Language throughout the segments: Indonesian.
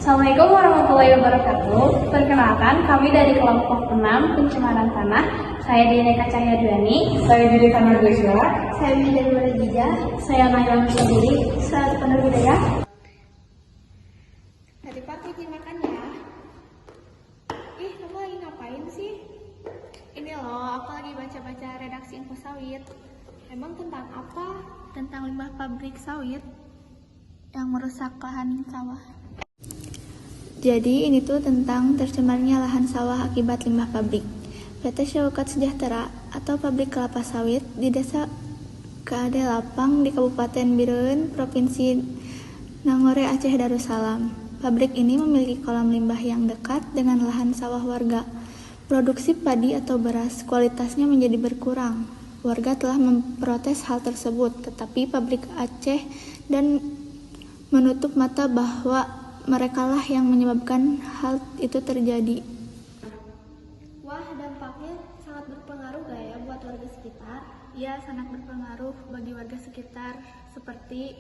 Assalamualaikum warahmatullahi wabarakatuh. Perkenalkan, kami dari kelompok 6 pencemaran tanah. Saya Dineka Cahyadwani. Saya Judika Margosha. Saya Widya Margija. Saya Naila Musyadiri. Saya Penduduk Budaya. Tadi Pak bikin makan ya. Ih, kamu lagi ngapain sih? Ini loh, aku lagi baca-baca redaksi info sawit. Emang tentang apa? Tentang limbah pabrik sawit yang merusak lahan sawah. Jadi ini tuh tentang tercemarnya lahan sawah akibat limbah pabrik. PT Syaukat Sejahtera atau pabrik kelapa sawit di Desa Kaade Lapang di Kabupaten Bireun, Provinsi Nangore, Aceh Darussalam. Pabrik ini memiliki kolam limbah yang dekat dengan lahan sawah warga. Produksi padi atau beras kualitasnya menjadi berkurang. Warga telah memprotes hal tersebut, tetapi pabrik Aceh dan menutup mata bahwa merekalah yang menyebabkan hal itu terjadi. Wah, dampaknya sangat berpengaruh gak ya buat warga sekitar? Iya, sangat berpengaruh bagi warga sekitar, seperti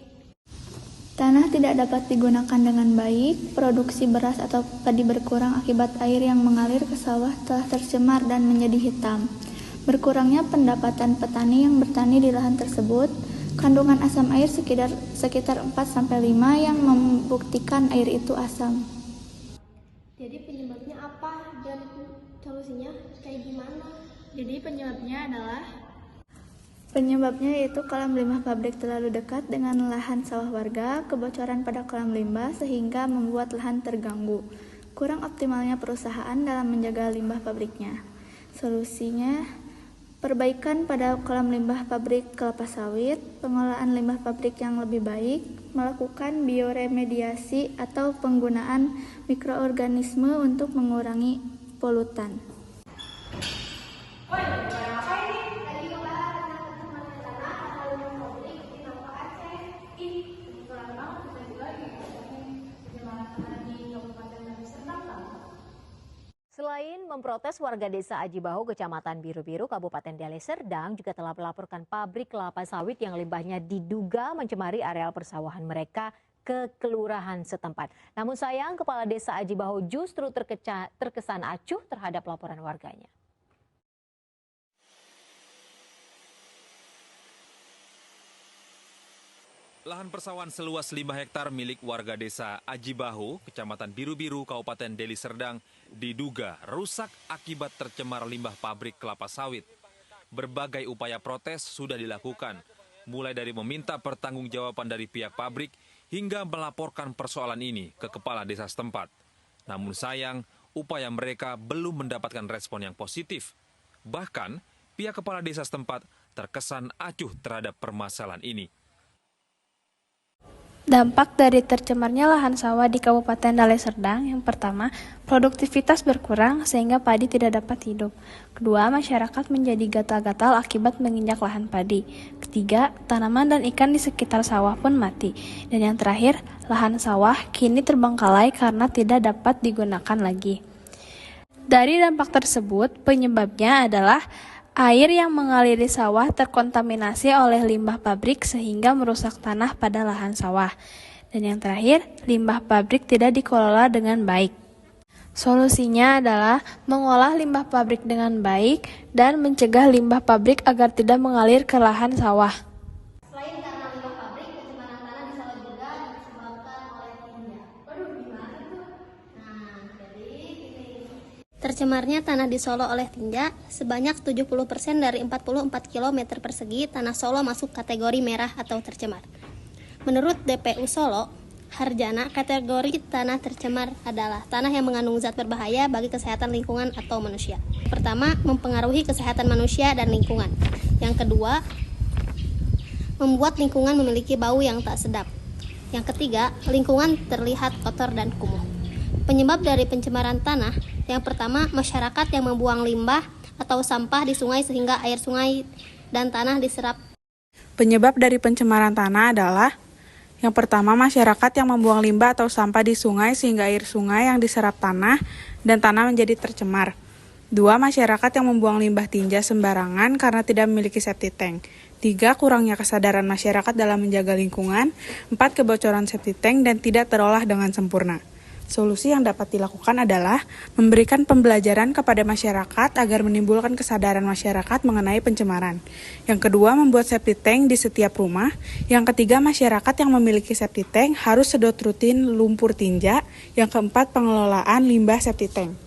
Tanah tidak dapat digunakan dengan baik, produksi beras atau padi berkurang akibat air yang mengalir ke sawah telah tercemar dan menjadi hitam. Berkurangnya pendapatan petani yang bertani di lahan tersebut. Kandungan asam air sekitar 4-5 yang membuktikan air itu asam. Jadi penyebabnya apa dan solusinya kayak gimana? Jadi Penyebabnya yaitu kolam limbah pabrik terlalu dekat dengan lahan sawah warga, kebocoran pada kolam limbah sehingga membuat lahan terganggu, kurang optimalnya perusahaan dalam menjaga limbah pabriknya. Solusinya, perbaikan pada kolam limbah pabrik kelapa sawit, pengolahan limbah pabrik yang lebih baik, melakukan bioremediasi atau penggunaan mikroorganisme untuk mengurangi polutan. Selain memprotes, warga desa Aji Bahu, Kecamatan Biru-Biru, Kabupaten Deli Serdang juga telah melaporkan pabrik kelapa sawit yang limbahnya diduga mencemari areal persawahan mereka ke kelurahan setempat. Namun sayang, Kepala Desa Aji Bahu justru terkesan acuh terhadap laporan warganya. Lahan persawahan seluas 5 hektar milik warga desa Aji Bahu, Kecamatan Biru-Biru, Kabupaten Deli Serdang, diduga rusak akibat tercemar limbah pabrik kelapa sawit. Berbagai upaya protes sudah dilakukan, mulai dari meminta pertanggungjawaban dari pihak pabrik hingga melaporkan persoalan ini ke kepala desa setempat. Namun sayang, upaya mereka belum mendapatkan respon yang positif. Bahkan, pihak kepala desa setempat terkesan acuh terhadap permasalahan ini. Dampak dari tercemarnya lahan sawah di Kabupaten Deli Serdang, yang pertama, produktivitas berkurang sehingga padi tidak dapat hidup. Kedua, masyarakat menjadi gatal-gatal akibat menginjak lahan padi. Ketiga, tanaman dan ikan di sekitar sawah pun mati. Dan yang terakhir, lahan sawah kini terbengkalai karena tidak dapat digunakan lagi. Dari dampak tersebut, penyebabnya adalah air yang mengaliri sawah terkontaminasi oleh limbah pabrik sehingga merusak tanah pada lahan sawah. Dan yang terakhir, limbah pabrik tidak dikelola dengan baik. Solusinya adalah mengolah limbah pabrik dengan baik dan mencegah limbah pabrik agar tidak mengalir ke lahan sawah. Selain karena limbah pabrik, pencemaran tanah di sawah juga disebabkan oleh tinja. Waduh, gimana tuh? Nah, jadi ini. Tercemarnya tanah di Solo oleh tinja, sebanyak 70% dari 44 km persegi tanah Solo masuk kategori merah atau tercemar. Menurut DPU Solo, Harjana, kategori tanah tercemar adalah tanah yang mengandung zat berbahaya bagi kesehatan lingkungan atau manusia. Pertama, mempengaruhi kesehatan manusia dan lingkungan. Yang kedua, membuat lingkungan memiliki bau yang tak sedap. Yang ketiga, lingkungan terlihat kotor dan kumuh. Penyebab dari pencemaran tanah, yang pertama, masyarakat yang membuang limbah atau sampah di sungai sehingga air sungai dan tanah diserap. Penyebab dari pencemaran tanah adalah yang pertama, masyarakat yang membuang limbah atau sampah di sungai sehingga air sungai yang diserap tanah dan tanah menjadi tercemar. 2. Masyarakat yang membuang limbah tinja sembarangan karena tidak memiliki septic tank. 3. Kurangnya kesadaran masyarakat dalam menjaga lingkungan. 4. Kebocoran septic tank dan tidak terolah dengan sempurna. Solusi yang dapat dilakukan adalah memberikan pembelajaran kepada masyarakat agar menimbulkan kesadaran masyarakat mengenai pencemaran. Yang kedua, membuat septic tank di setiap rumah. Yang ketiga, masyarakat yang memiliki septic tank harus sedot rutin lumpur tinja. Yang keempat, pengelolaan limbah septic tank.